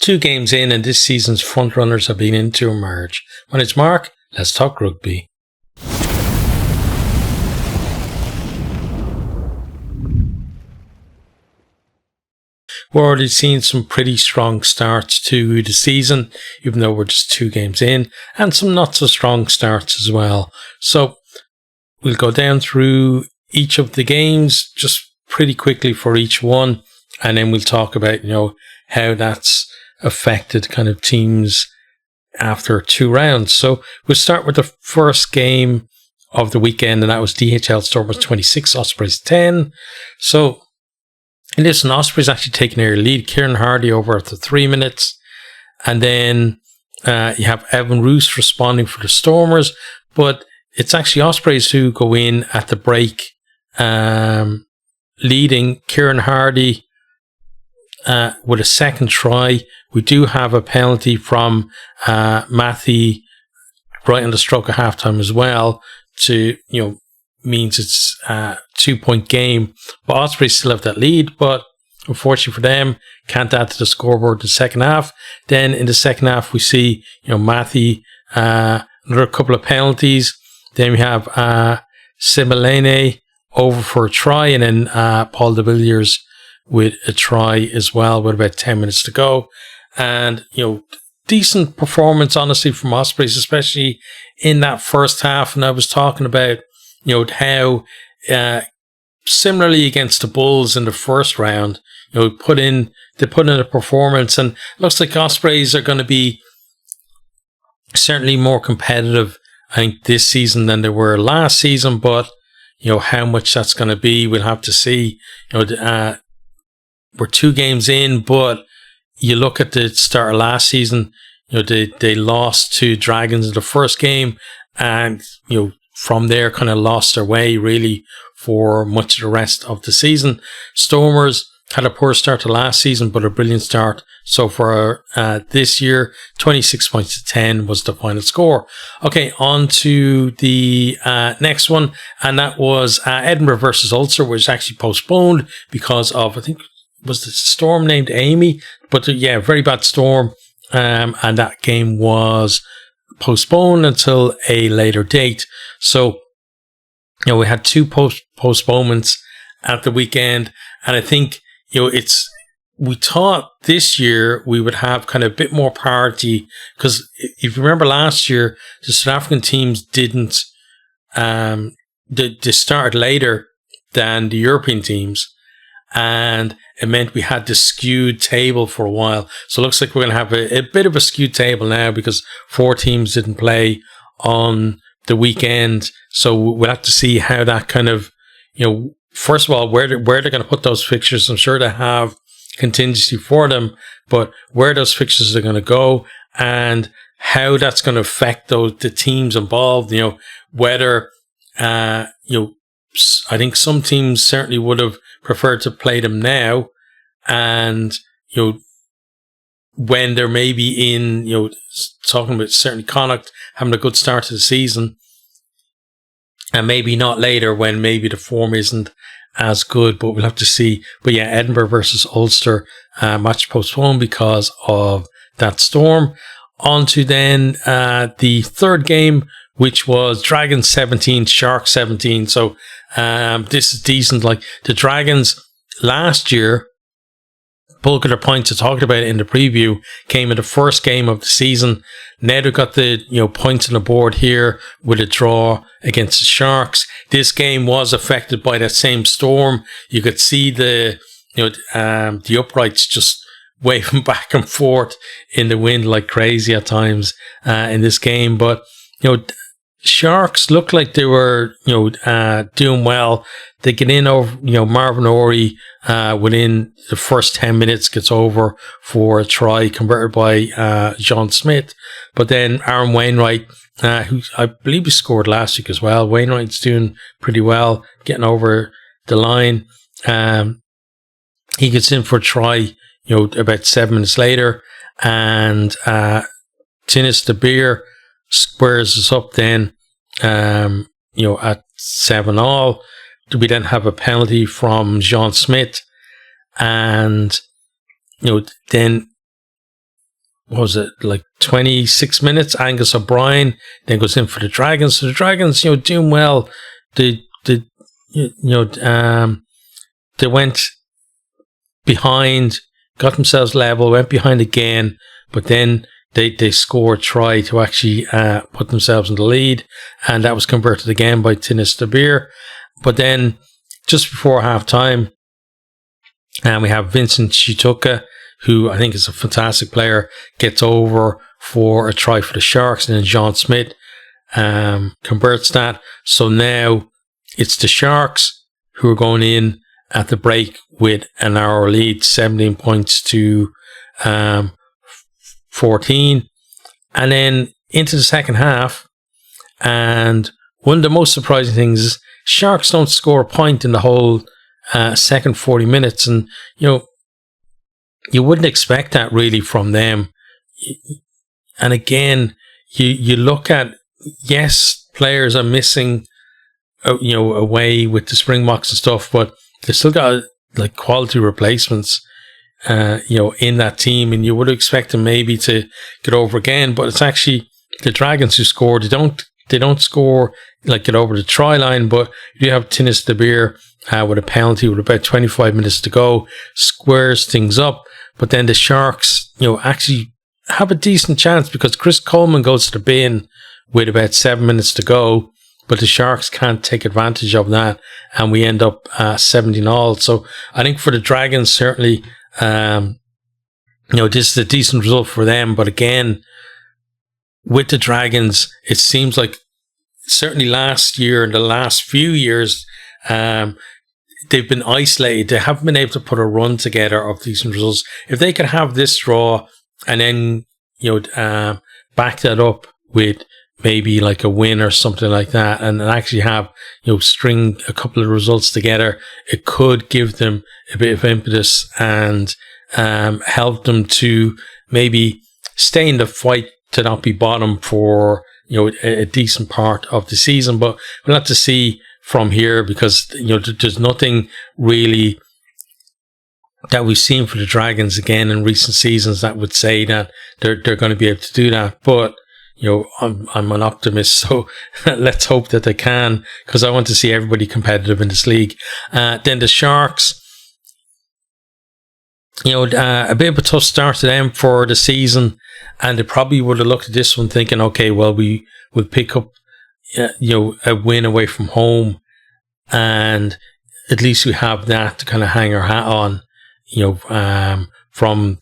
2 games in, and this season's frontrunners have been in to emerge. My name's Mark. Let's talk rugby. We're already seeing some pretty strong starts to the season, even though we're just 2 games in, and some not so strong starts as well. So we'll go down through each of the games just pretty quickly for each one, and then we'll talk about, how that's affected kind of teams after 2 rounds. So we'll start with the first game of the weekend, and that was DHL Stormers 26, Ospreys 10. So in this one, Ospreys actually taking their lead. Kieran Hardy over after 3 minutes. And then you have Evan Roos responding for the Stormers. But it's actually Ospreys who go in at the break, leading. Kieran Hardy with a second try. We do have a penalty from Matthew right on the stroke of halftime as well to, means it's a 2-point game. But Ospreys still have that lead, but unfortunately for them, can't add to the scoreboard in the second half. Then in the second half, we see, Matthew, another couple of penalties. Then we have Simelene over for a try, and then Paul de Villiers with a try as well with about 10 minutes to go. And, decent performance, honestly, from Ospreys, especially in that first half. And I was talking about, how similarly against the Bulls in the first round, they put in a performance, and looks like Ospreys are going to be certainly more competitive, I think, this season than they were last season. But how much that's going to be, we'll have to see. We're 2 games in, but you look at the start of last season, they lost to Dragons in the first game, and from there kind of lost their way really for much of the rest of the season. Stormers had a poor start to last season, but a brilliant start so far this year. 26 points to 10 was the final score. Okay, on to the next one, and that was Edinburgh versus Ulster, which was actually postponed because of, I think, was the storm named Amy? But very bad storm, and that game was postponed until a later date. So, we had 2 postponements at the weekend, and I think, we thought this year we would have kind of a bit more parity, because if you remember last year, the South African teams didn't, they started later than the European teams, and it meant we had this skewed table for a while. So it looks like we're going to have a bit of a skewed table now because 4 teams didn't play on the weekend. So we'll have to see how that kind of, first of all, where they're going to put those fixtures. I'm sure they have contingency for them, but where those fixtures are going to go and how that's going to affect the teams involved. Whether, I think some teams certainly would have preferred to play them now, and when they're maybe in, talking about certainly Connacht having a good start to the season, and maybe not later when maybe the form isn't as good, but we'll have to see. But yeah, Edinburgh versus Ulster match postponed because of that storm. On to then the third game, which was Dragons 17, Sharks 17. So this is decent. Like the Dragons last year, bulk of their points I talked about in the preview came in the first game of the season. Now they've got the points on the board here with a draw against the Sharks. This game was affected by that same storm. You could see the uprights just waving back and forth in the wind like crazy at times in this game. But Sharks looked like they were doing well. They get in over Marvin Orey within the first 10 minutes, gets over for a try converted by John Smith. But then Aaron Wainwright, who I believe he scored last week as well. Wainwright's doing pretty well, getting over the line. He gets in for a try, about 7 minutes later, and Tinnis de Beer squares us up then, at 7-all. We then have a penalty from John Smith, and then what was it, like 26 minutes? Angus O'Brien then goes in for the Dragons. So the Dragons, doing well. They went behind, got themselves level, went behind again, but then they scored, try to actually put themselves in the lead, and that was converted again by Tinnis de Beer. But then just before half time, we have Vincent Chituka, who I think is a fantastic player, gets over for a try for the Sharks, and then John Smith converts that. So now it's the Sharks who are going in at the break with an hour lead, 17 points to 14. And then into the second half, and one of the most surprising things is Sharks don't score a point in the whole second 40 minutes. And, you wouldn't expect that really from them. And again, you look at, yes, players are missing, away with the Springboks and stuff, but they still got like quality replacements, in that team, and you would expect them maybe to get over again. But it's actually the Dragons who score. They don't score, like, get over the try line, but you have Tinnis de Beer with a penalty with about 25 minutes to go, squares things up. But then the Sharks, actually have a decent chance because Chris Coleman goes to the bin with about 7 minutes to go, but the Sharks can't take advantage of that, and we end up 17-all. So I think for the Dragons, certainly, this is a decent result for them. But again, with the Dragons, it seems like certainly last year and the last few years, they've been isolated. They haven't been able to put a run together of decent results. If they could have this draw and then, back that up with maybe like a win or something like that, and actually have, string a couple of results together, it could give them a bit of impetus and help them to maybe stay in the fight to not be bottom for, a decent part of the season. But we'll have to see from here, because there's nothing really that we've seen for the Dragons again in recent seasons that would say that they're going to be able to do that. But I'm an optimist, so let's hope that they can, because I want to see everybody competitive in this league. Then the Sharks, a bit of a tough start to them for the season, and they probably would have looked at this one thinking, okay, well, we will pick up a win away from home, and at least we have that to kind of hang our hat on, from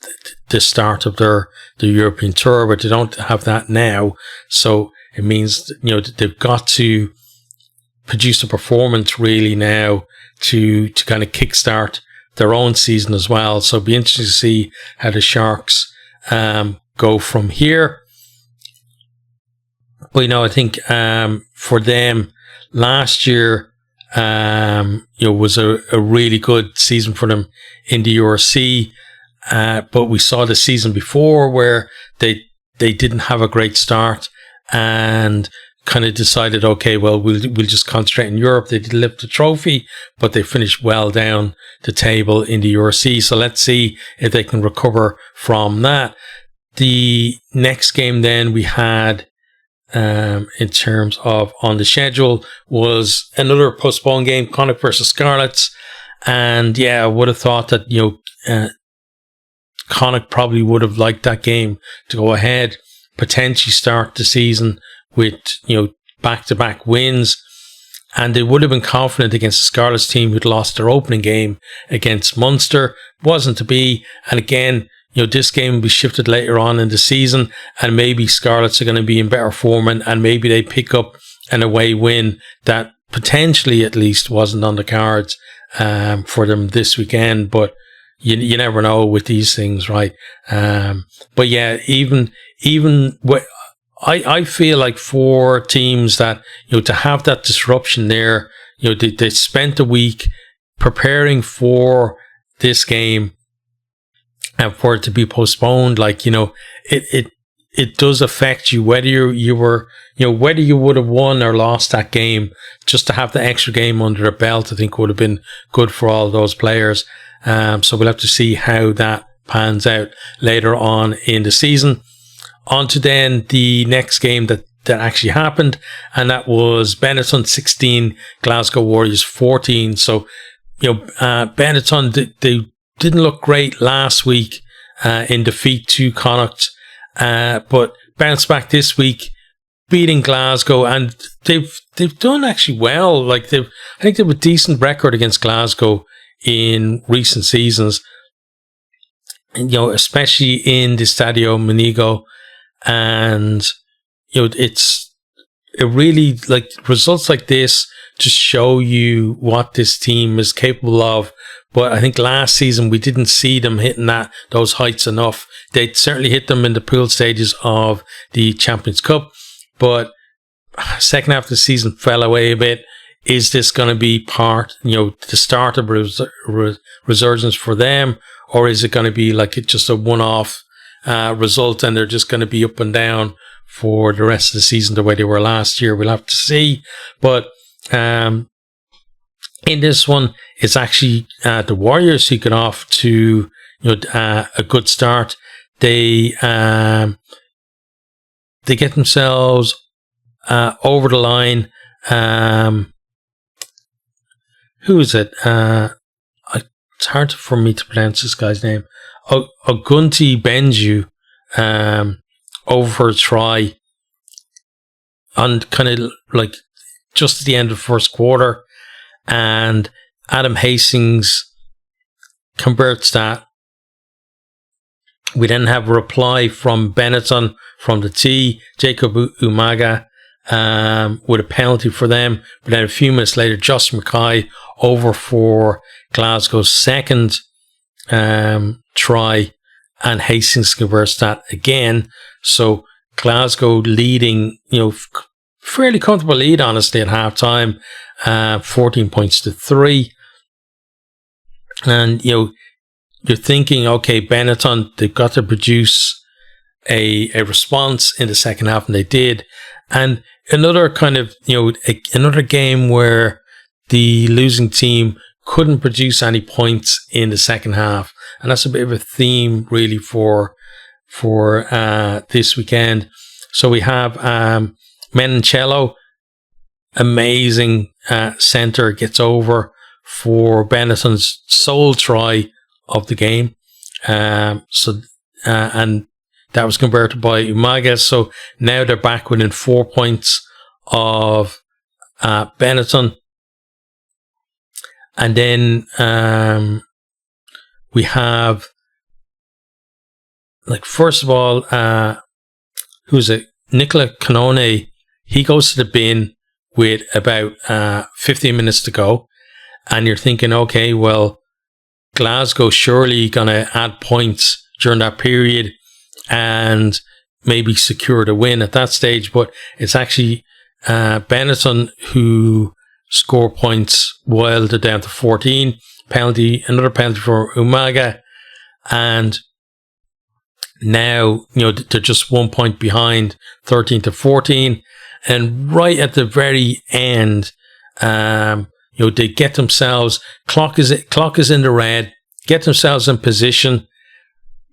the start of the European tour. But they don't have that now, so it means they've got to produce a performance really now to kind of kickstart their own season as well. So it'll be interesting to see how the Sharks go from here. But I think for them, last year was a really good season for them in the URC. But we saw the season before where they didn't have a great start and kind of decided, okay, well, we'll just concentrate in Europe. They did lift the trophy, but they finished well down the table in the URC. So let's see if they can recover from that. The next game then we had, in terms of on the schedule, was another postponed game, Connacht versus Scarlets. And yeah, I would have thought that, Connacht probably would have liked that game to go ahead, potentially start the season with, back-to-back wins. And they would have been confident against the Scarlets team who'd lost their opening game against Munster. Wasn't to be. And again, this game will be shifted later on in the season, and maybe Scarlets are going to be in better form, and maybe they pick up an away win that potentially at least wasn't on the cards for them this weekend. But you never know with these things, right? But yeah, even I feel like for teams that, to have that disruption there, they spent a week preparing for this game, and for it to be postponed, it does affect you, whether whether you would have won or lost that game. Just to have the extra game under their belt, I think would have been good for all those players. So we'll have to see how that pans out later on in the season. On to then the next game that actually happened, and that was Benetton 16, Glasgow Warriors 14. So, Benetton, they didn't look great last week in defeat to Connacht, but bounced back this week, beating Glasgow, and they've done actually well. I think they have a decent record against Glasgow in recent seasons, and, especially in the Stadio Monigo, and it really, results like this just show you what this team is capable of. But I think last season we didn't see them hitting those heights enough. They certainly hit them in the pool stages of the Champions Cup, but second half of the season fell away a bit. Is this going to be the start of resurgence for them, or is it going to be just a one-off result and they're just going to be up and down for the rest of the season the way they were last year? We'll have to see. But in this one, it's actually the Warriors who got off to a good start. They get themselves over the line. Who is it? It's hard for me to pronounce this guy's name. Ogunti Benju over for a try on kind of just at the end of the first quarter, and Adam Hastings converts that. We then have a reply from Benetton from the tee, Jacob Umaga, with a penalty for them. But then a few minutes later, Josh Mackay over for Glasgow's second try, and Hastings converts that again. So Glasgow leading, fairly comfortable lead, honestly, at half time, 14 points to 3. And, you're thinking, okay, Benetton, they've got to produce a response in the second half, and they did. And another kind of, another game where the losing team couldn't produce any points in the second half. And that's a bit of a theme, really, for this weekend. So we have Menoncello, amazing centre, gets over for Benetton's sole try of the game. And that was converted by Umaga. So now they're back within 4 points of Benetton. And then we have, first of all, who's it? Nicola Canone. He goes to the bin with about 15 minutes to go. And you're thinking, okay, well, Glasgow surely going to add points during that period and maybe secure the win at that stage. But it's actually Benetton who score points while they're down to 14. Another penalty for Umaga. And now, they're just 1 point behind, 13 to 14. And right at the very end, they get themselves, clock is in the red, get themselves in position.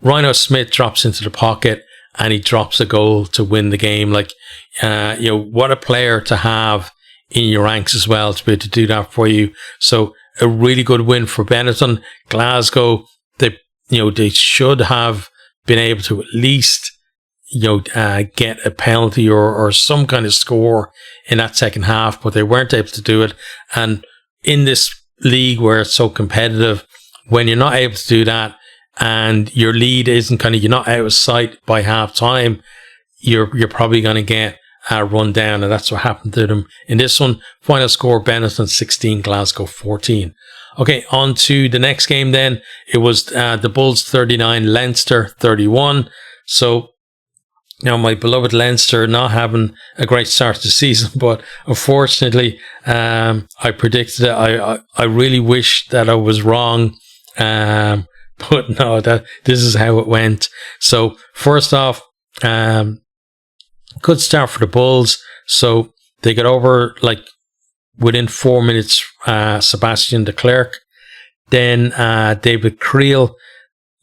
Rhino Smith drops into the pocket and he drops a goal to win the game. What a player to have in your ranks as well, to be able to do that for you. So a really good win for Benetton. Glasgow, they should have been able to at least get a penalty or some kind of score in that second half, but they weren't able to do it. And in this league where it's so competitive, when you're not able to do that and your lead isn't you're not out of sight by half time, you're probably going to get run down, and that's what happened to them in this one. Final score: Benetton 16, Glasgow 14. Okay, on to the next game then. It was the Bulls 39, Leinster 31. So, my beloved Leinster not having a great start to the season, but unfortunately, I predicted it. I really wish that I was wrong, but no, this is how it went. So, first off, good start for the Bulls. So they got over within 4 minutes. Sebastian de Klerk, then David Creel,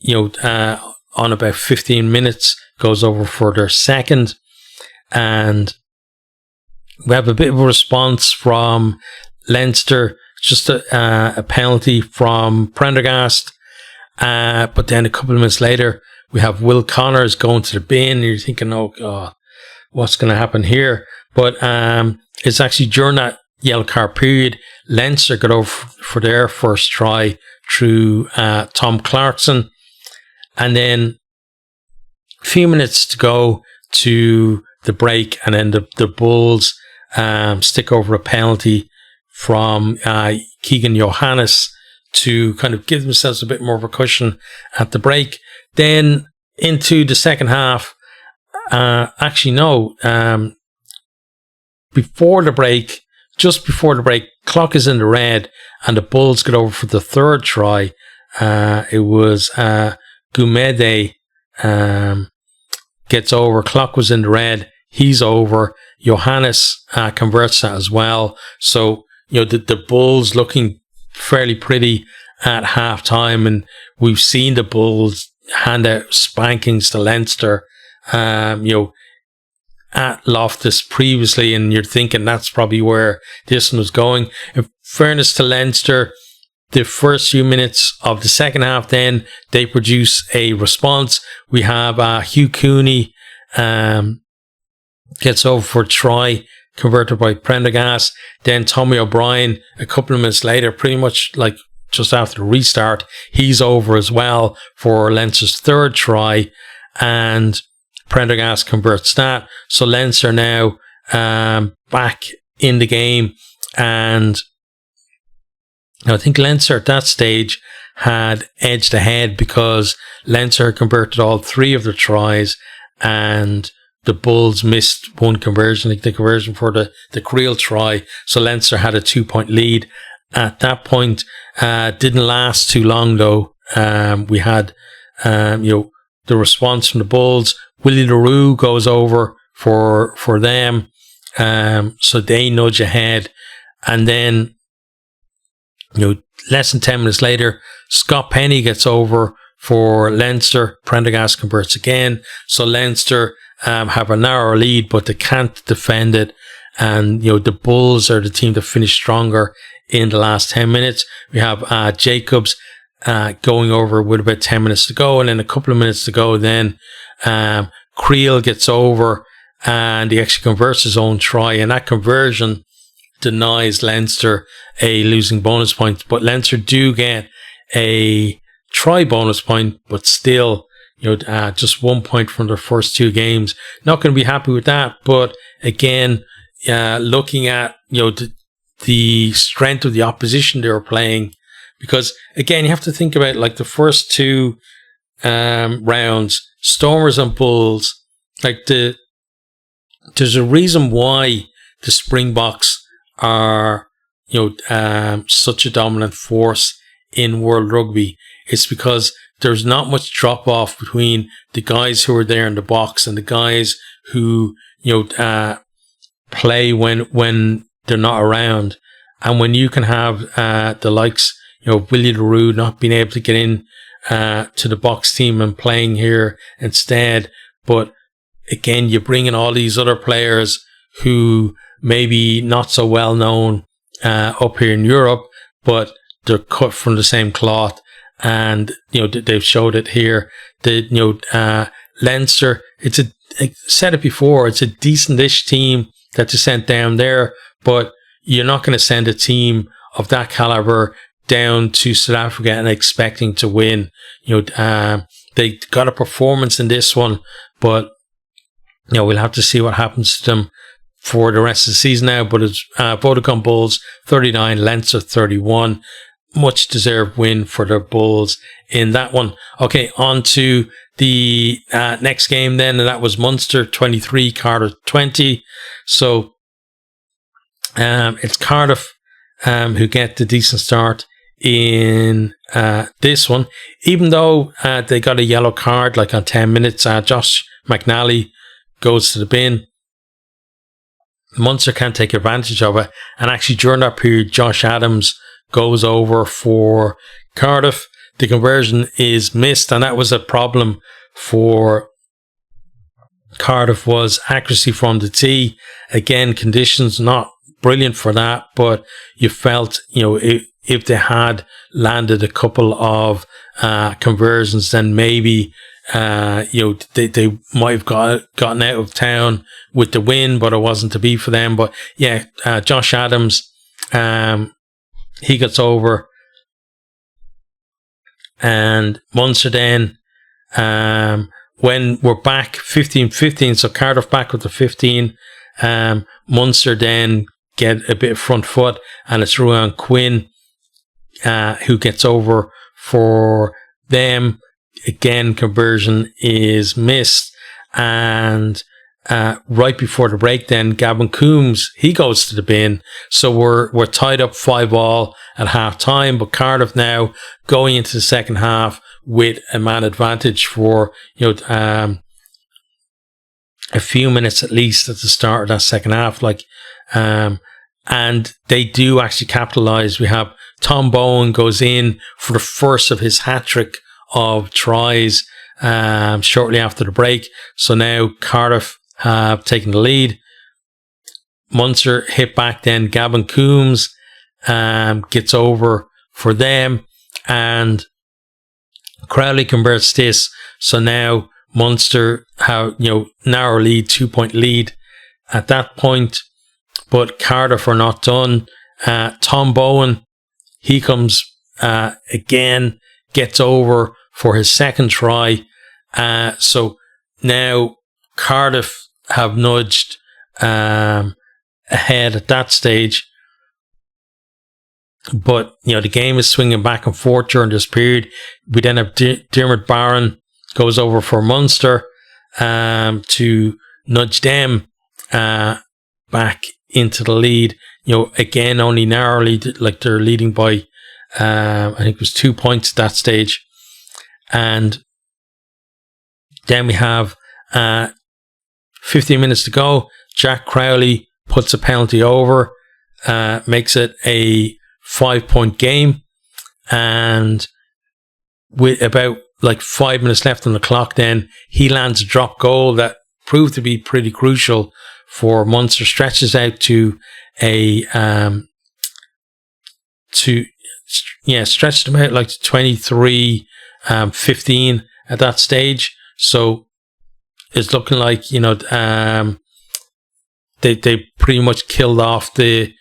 on about 15 minutes, goes over for their second. And we have a bit of a response from Leinster, just a penalty from Prendergast. But then a couple of minutes later, we have Will Connors going to the bin. And you're thinking, oh, God, what's going to happen here? But it's actually during that yellow card period, Leinster got over for their first try through Tom Clarkson. And then a few minutes to go to the break, and then the Bulls stick over a penalty from Keegan Johannes to kind of give themselves a bit more of a cushion at the break. Then into the second half, before the break, just before the break, clock is in the red, and the Bulls get over for the third try. It was Gumede gets over. Clock was in the red. He's over. Johannes converts that as well. So, the Bulls looking fairly pretty at half time, and we've seen the Bulls hand out spankings to Leinster, at Loftus previously, and you're thinking that's probably where this one was going. In fairness to Leinster, the first few minutes of the second half, then they produce a response. We have Hugh Cooney gets over for a try, converted by Prendergast. Then Tommy O'Brien, a couple of minutes later, pretty much like just after the restart, he's over as well for Leinster's third try, and Prendergast converts that. So Leinster now back in the game, and I think Leinster at that stage had edged ahead because Leinster converted all three of their tries, and the Bulls missed one conversion, like the conversion for the Creel try. So Leinster had a 2-point lead at that point. Didn't last too long though. We had the response from the Bulls. Willie LaRue goes over for them, so they nudge ahead, and then less than 10 minutes later, Scott Penny gets over for Leinster. Prendergast converts again, so Leinster have a narrow lead, but they can't defend it, and the Bulls are the team that finished stronger in the last 10 minutes. We have Jacobs going over with about 10 minutes to go, and then a couple of minutes to go, then Creel gets over and he actually converts his own try, and that conversion denies Leinster a losing bonus point, but Leinster do get a try bonus point, but still just 1 point from their first two games. Not going to be happy with that, but again, looking at the strength of the opposition they were playing, because again you have to think about like the first two rounds, Stormers and Bulls, like there's a reason why the Springboks are such a dominant force in World Rugby. It's because there's not much drop off between the guys who are there in the box and the guys who play when they're not around. And when you can have the likes Willie LaRue not being able to get in to the box team and playing here instead, but again you bring in all these other players who maybe not so well known up here in Europe, but they're cut from the same cloth, and they've showed it here. Leinster, I said it before, it's a decent-ish team that they sent down there, but you're not going to send a team of that caliber down to South Africa and expecting to win. They got a performance in this one, but we'll have to see what happens to them for the rest of the season now. But it's Vodacom Bulls 39, Leinster 31. Much deserved win for the Bulls in that one. Okay, on to the next game then, and that was Munster 23, Cardiff 20. So it's Cardiff who get the decent start in this one, even though they got a yellow card like on 10 minutes. Josh McNally goes to the bin. Munster can't take advantage of it, and actually during that period Josh Adams goes over for Cardiff. the conversion is missed, and that was a problem for Cardiff, was accuracy from the tee. Again, conditions not brilliant for that, but you felt, if they had landed a couple of conversions, then maybe they might have gotten out of town with the win, but it wasn't to be for them. But yeah, Josh Adams, he gets over, and Munster then, when we're back 15-15, so Cardiff back with the 15, Munster then get a bit of front foot, and it's Ruan Quinn who gets over for them. Again, conversion is missed, and right before the break, then Gavin Coombs, he goes to the bin. So we're tied up 5-5 at half time, but Cardiff now going into the second half with a man advantage for a few minutes at least at the start of that second half, and they do actually capitalise. We have Tom Bowen goes in for the first of his hat-trick of tries shortly after the break. So now Cardiff have taken the lead. Munster hit back, then Gavin Coombs gets over for them, and Crowley converts this. So now Munster have narrow lead, 2-point lead at that point, but Cardiff are not done. Tom Bowen, he comes again, gets over for his second try. So now Cardiff have nudged ahead at that stage. But, the game is swinging back and forth during this period. We then have Dermot Barron goes over for Munster to nudge them back into the lead. Again, only narrowly, they're leading by, I think it was 2 points at that stage. And then we have 15 minutes to go. Jack Crowley puts a penalty over, makes it a 5-point game. And with about 5 minutes left on the clock, then he lands a drop goal that proved to be pretty crucial for Munster. Stretches out to stretched them out 23-15 at that stage. So it's looking like they pretty much killed off the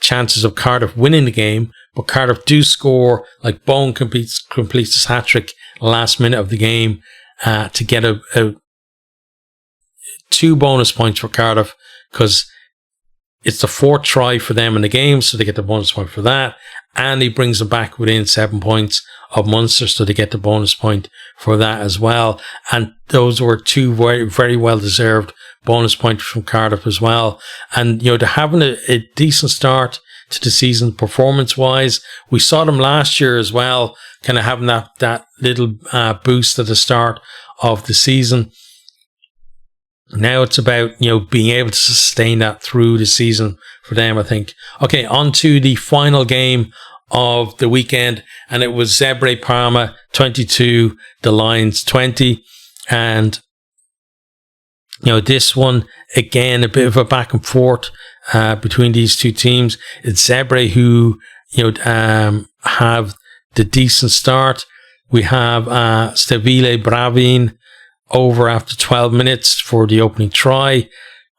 chances of Cardiff winning the game. But Cardiff do score. Bowen completes his hat-trick last minute of the game to get a 2 bonus points for Cardiff, because it's the 4th try for them in the game, so they get the bonus point for that. And he brings them back within 7 points of Munster, so they get the bonus point for that as well. And those were 2 very, very well-deserved bonus points from Cardiff as well. And, they're having a decent start to the season performance-wise. We saw them last year as well, kind of having that little boost at the start of the season. Now it's about, being able to sustain that through the season for them, I think. Okay, on to the final game of the weekend, and it was Zebre Parma 22, the Lions 20. And, this one, again, a bit of a back and forth between these two teams. It's Zebre who, have the decent start. We have Stevile Bravin over after 12 minutes for the opening try.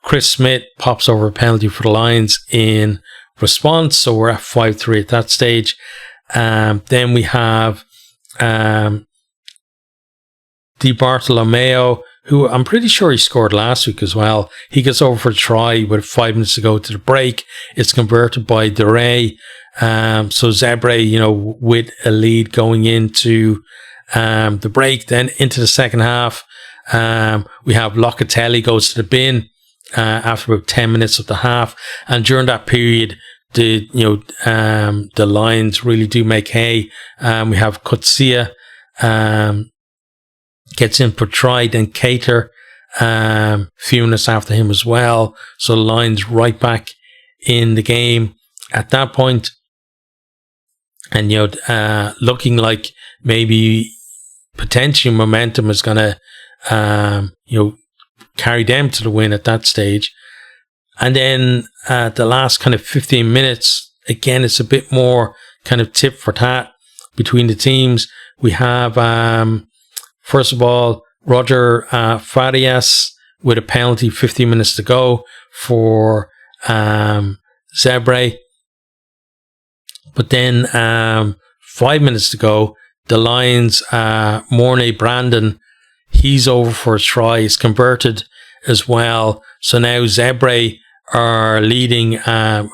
Chris Smith pops over a penalty for the Lions in response, so we're at 5-3 at that stage. Then we have Di Bartolomeo, who I'm pretty sure he scored last week as well. He gets over for a try with 5 minutes to go to the break. It's converted by DeRay. So Zebre, with a lead going into the break. Then into the second half, we have Locatelli goes to the bin after about 10 minutes of the half, and during that period, the Lions really do make hay. We have Kutsia gets in for try, then Cater a few minutes after him as well. So the Lions right back in the game at that point. and looking like maybe potential momentum is going to carry them to the win at that stage. And then the last kind of 15 minutes, again, it's a bit more kind of tit for tat between the teams. We have, first of all, Roger Farias with a penalty, 15 minutes to go for Zebre. But then 5 minutes to go, the Lions, Mornay Brandon, he's over for a try. He's converted as well. So now Zebre are leading,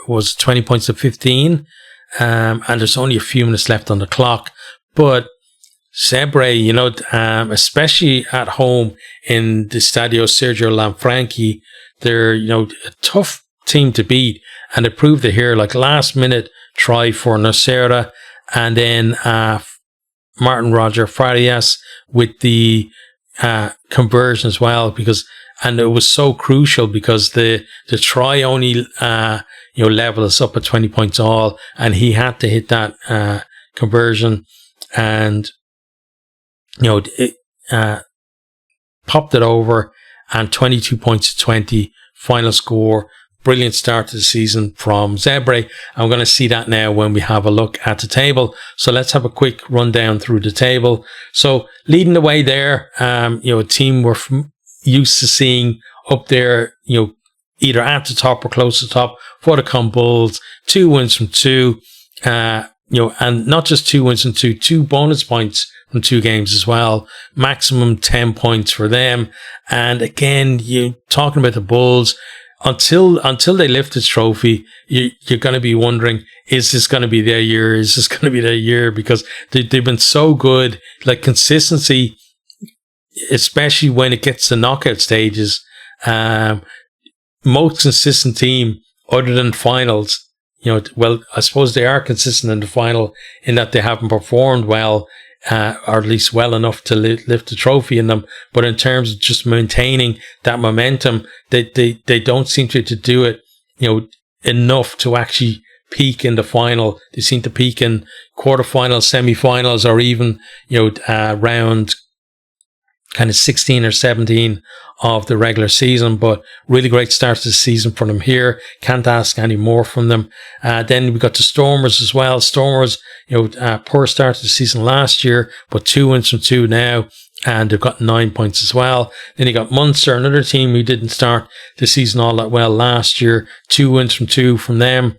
was 20 points to 15. And there's only a few minutes left on the clock. But Zebre, especially at home in the Stadio Sergio Lanfranchi, they're, a tough team to beat. And they proved it here, like last minute try for Nocera, and then Martin Roger Farias with the conversion as well, and it was so crucial because the try only leveled us up at 20 points all, and he had to hit that conversion, and it popped it over, and 22 points to 20 final score. Brilliant start to the season from Zebre. I'm going to see that now when we have a look at the table. So let's have a quick rundown through the table. So leading the way there, a team we're used to seeing up there, either at the top or close to the top, for the Con Bulls, 2 wins from 2, and not just 2 wins from 2 bonus points from 2 games as well. Maximum 10 points for them. And again, you talking about the Bulls, until they lift this trophy, you're going to be wondering, is this going to be their year? Is this going to be their year? Because they've been so good, like consistency, especially when it gets to knockout stages. Most consistent team, other than finals, well, I suppose they are consistent in the final in that they haven't performed well, or at least well enough to lift the trophy in them. But in terms of just maintaining that momentum, they don't seem to do it, enough to actually peak in the final. They seem to peak in quarterfinals, semi-finals, or even, round kind of 16 or 17 of the regular season. But really great start to the season for them here. Can't ask any more from them. Then we got the Stormers as well. Stormers, poor start to the season last year, but 2 wins from 2 now, and they've got 9 points as well. Then you got Munster, another team who didn't start the season all that well last year. 2 wins from 2 from them,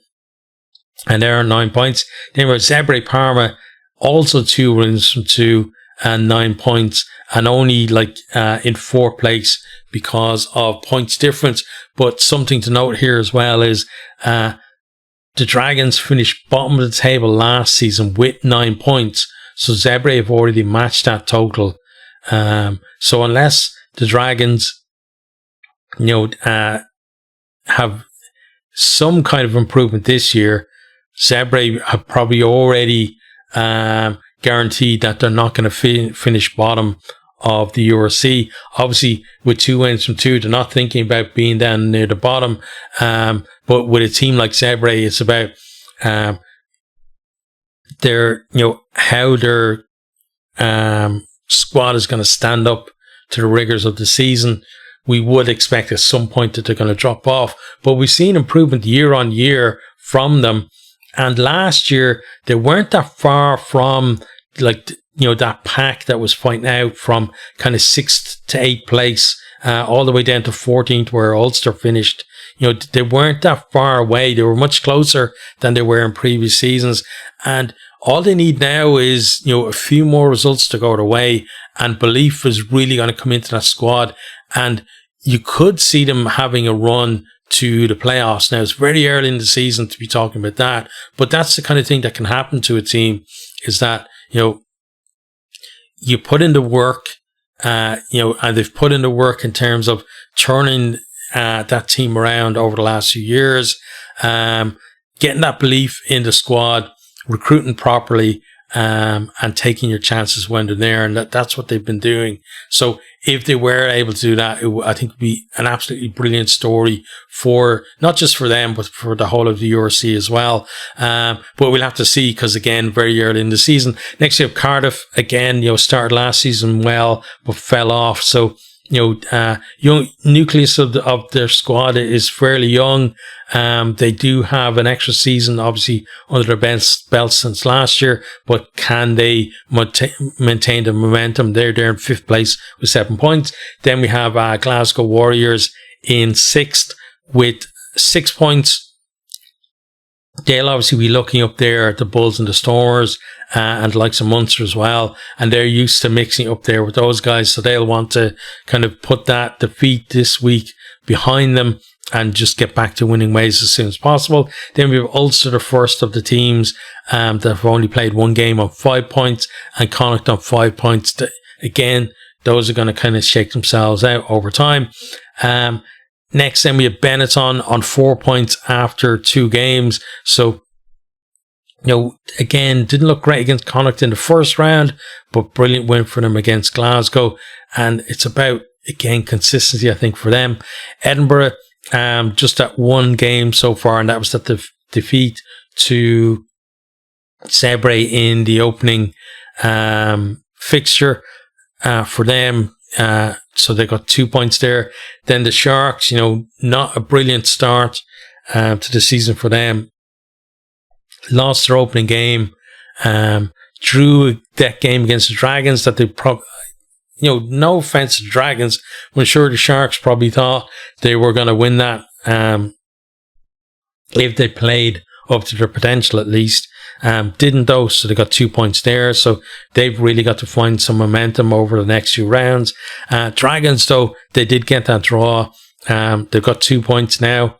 and they're on 9 points. Then we're Zebre Parma, also 2 wins from 2 and 9 points, and only in 4th place because of points difference. But something to note here as well is the Dragons finished bottom of the table last season with 9 points, so Zebre have already matched that total. So unless the Dragons have some kind of improvement this year, Zebre have probably already guaranteed that they're not going to finish bottom of the URC. Obviously, with 2 wins from 2, they're not thinking about being down near the bottom. But with a team like Zebre, it's about how their squad is going to stand up to the rigors of the season. We would expect at some point that they're going to drop off, but we've seen improvement year on year from them. And last year, they weren't that far from that pack that was fighting out from kind of 6th to 8th place, all the way down to 14th where Ulster finished. They weren't that far away. They were much closer than they were in previous seasons. And all they need now is, a few more results to go their way, and belief is really going to come into that squad. And you could see them having a run to the playoffs. Now, it's very early in the season to be talking about that, but that's the kind of thing that can happen to a team, is that, you put in the work, and they've put in the work in terms of turning that team around over the last few years, getting that belief in the squad, recruiting properly, and taking your chances when they're there. And that's what they've been doing. So if they were able to do that, I think it would be an absolutely brilliant story for not just for them, but for the whole of the URC as well. But we'll have to see, because again, very early in the season. Next you have Cardiff again, started last season well, but fell off. So, young nucleus of their squad is fairly young. They do have an extra season, obviously, under their belt since last year, but can they maintain the momentum? They're there in 5th place with 7 points. Then we have Glasgow Warriors in 6th with 6 points. They'll obviously be looking up there at the Bulls and the Stormers, and the likes of Munster as well. And they're used to mixing up there with those guys. So they'll want to kind of put that defeat this week behind them and just get back to winning ways as soon as possible. Then we have Ulster, the first of the teams that have only played 1 game, on 5 points, and Connacht on 5 points. Again, those are going to kind of shake themselves out over time. Next, then we have Benetton on 4 points after 2 games. So, again, didn't look great against Connacht in the first round, but brilliant win for them against Glasgow. And it's about, again, consistency, I think, for them. Edinburgh, just that 1 game so far, and that was that the defeat to Zebre in the opening fixture for them. So they got 2 points there. Then the Sharks, not a brilliant start to the season for them. Lost their opening game. Drew that game against the Dragons that they probably, no offense to the Dragons, I'm sure the Sharks probably thought they were going to win that if they played up to their potential at least. Didn't though, so they got 2 points there. So they've really got to find some momentum over the next few rounds. Dragons though, they did get that draw. They've got 2 points now.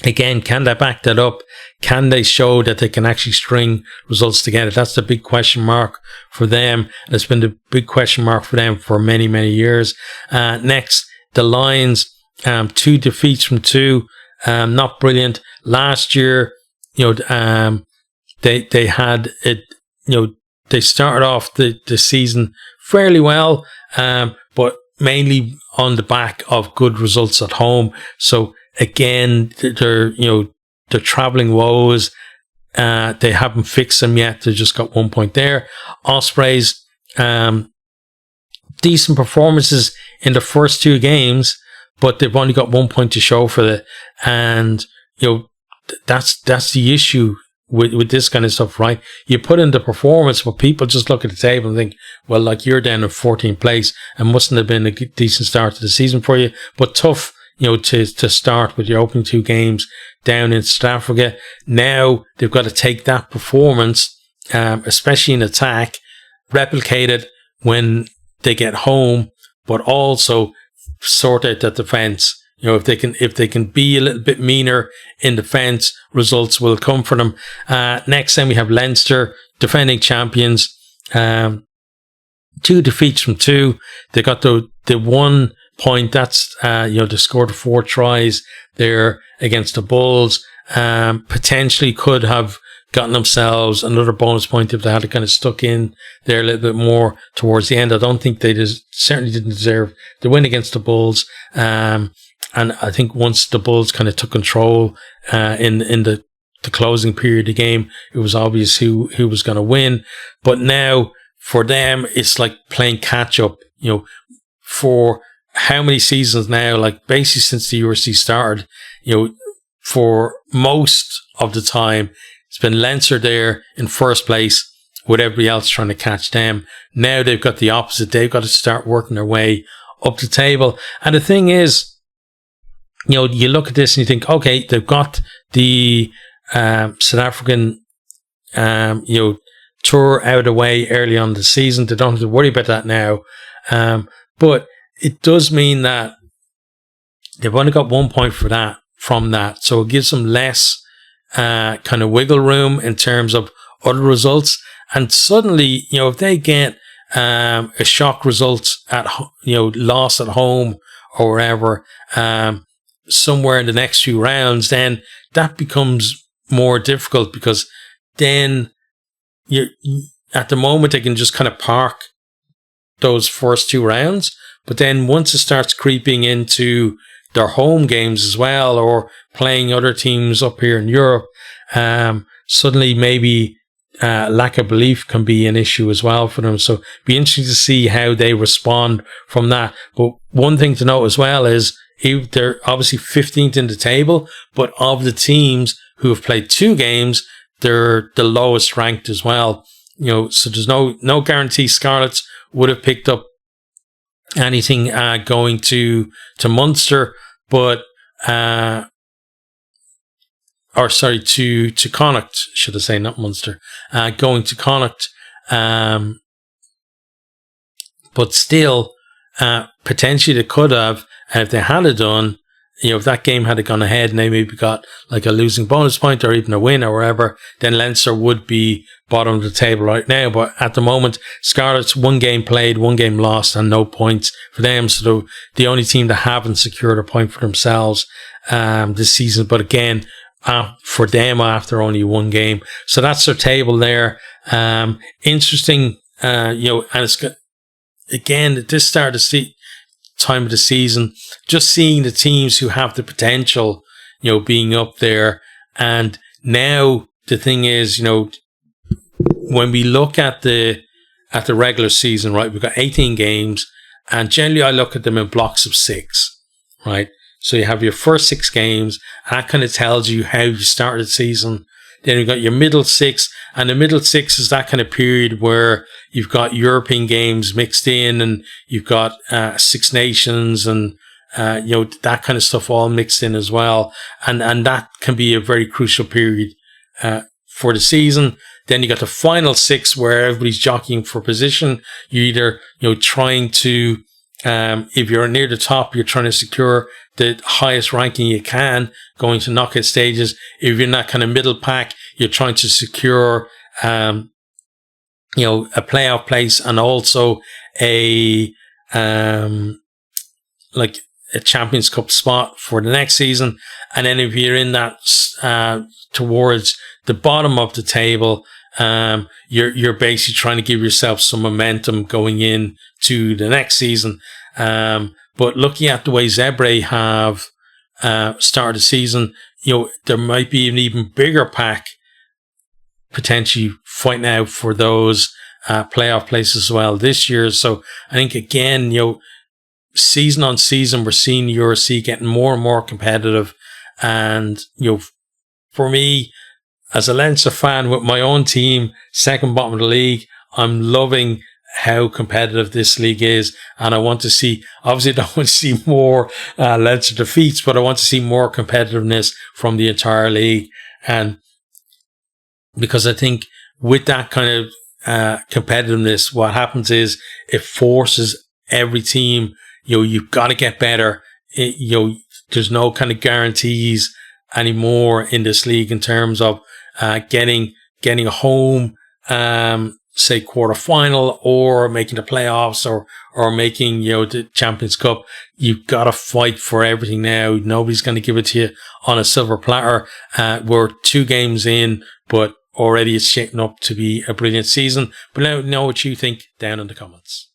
Again, can they back that up? Can they show that they can actually string results together? That's the big question mark for them. And it's been the big question mark for them for many, many years. Next, the Lions, 2 defeats from 2. Not brilliant. Last year, they had it, they started off the season fairly well, but mainly on the back of good results at home. So again, they're travelling woes. They haven't fixed them yet. They just got 1 point there. Ospreys, decent performances in the first 2 games, but they've only got 1 point to show for it. And, that's the issue with this kind of stuff, right? You put in the performance, but people just look at the table and think, well, like, you're down in 14th place and mustn't have been a decent start to the season for you. But tough, to start with your opening 2 games down in South Africa. Now they've got to take that performance, especially in attack, replicate it when they get home, but also sort out that defence. If they can be a little bit meaner in defence, results will come for them. Next, then we have Leinster, defending champions. 2 defeats from 2. They got the 1 point. That's they scored 4 tries there against the Bulls. Potentially could have gotten themselves another bonus point if they had kind of stuck in there a little bit more towards the end. I don't think they certainly didn't deserve the win against the Bulls. And I think once the Bulls kind of took control in the closing period of the game, it was obvious who was going to win. But now for them, it's like playing catch up. For how many seasons now? Like basically since the URC started, for most of the time, it's been Leinster there in first place with everybody else trying to catch them. Now they've got the opposite. They've got to start working their way up the table. And the thing is, you look at this and you think, okay, they've got the South African, tour out of the way early on in the season. They don't have to worry about that now. But it does mean that they've only got 1 point from that. So it gives them less kind of wiggle room in terms of other results. And suddenly, if they get a shock result at, loss at home or wherever, somewhere in the next few rounds, then that becomes more difficult, because then at the moment they can just kind of park those first 2 rounds, but then once it starts creeping into their home games as well, or playing other teams up here in Europe, suddenly maybe lack of belief can be an issue as well for them. So be interesting to see how they respond from that. But one thing to note as well is they're obviously 15th in the table, but of the teams who have played 2 games, they're the lowest ranked as well. So there's no guarantee Scarlets would have picked up anything going to Munster, but to Connacht, should I say, not Munster, going to Connacht, but still, potentially they could have, and if they had it done, if that game had gone ahead and they maybe got like a losing bonus point or even a win or wherever, then Leinster would be bottom of the table right now. But at the moment, Scarlets, 1 game played, 1 game lost, and no points for them. So the only team that haven't secured a point for themselves this season. But again, for them after only 1 game. So that's their table there. Interesting, and it's got, again, at this start of time of the season, just seeing the teams who have the potential, being up there. And now the thing is, when we look at the regular season, right, we've got 18 games, and generally I look at them in blocks of 6, right? So you have your first 6 games, and that kind of tells you how you started the season. Then you've got your middle 6, and the middle 6 is that kind of period where you've got European games mixed in, and you've got 6 Nations, and that kind of stuff all mixed in as well. And that can be a very crucial period for the season. Then you got the final 6 where everybody's jockeying for position. You're either trying to, if you're near the top, you're trying to secure the highest ranking you can going to knockout stages. If you're in that kind of middle pack, you're trying to secure, a playoff place and also a Champions Cup spot for the next season. And then if you're in that, towards the bottom of the table, you're basically trying to give yourself some momentum going in to the next season. But looking at the way Zebre have started the season, there might be an even bigger pack potentially fighting out for those playoff places as well this year. So I think, again, season on season, we're seeing URC getting more and more competitive. And, for me, as a Leinster fan with my own team, second bottom of the league, I'm loving how competitive this league is, and I want to see, obviously I don't want to see more Leinster defeats, but I want to see more competitiveness from the entire league. And because I think with that kind of competitiveness, what happens is it forces every team, you've got to get better. There's no kind of guarantees anymore in this league in terms of getting a home, say quarter final, or making the playoffs, or making the Champions Cup. You've got to fight for everything now. Nobody's going to give it to you on a silver platter. We're 2 games in, but already it's shaping up to be a brilliant season. But let me know what you think down in the comments.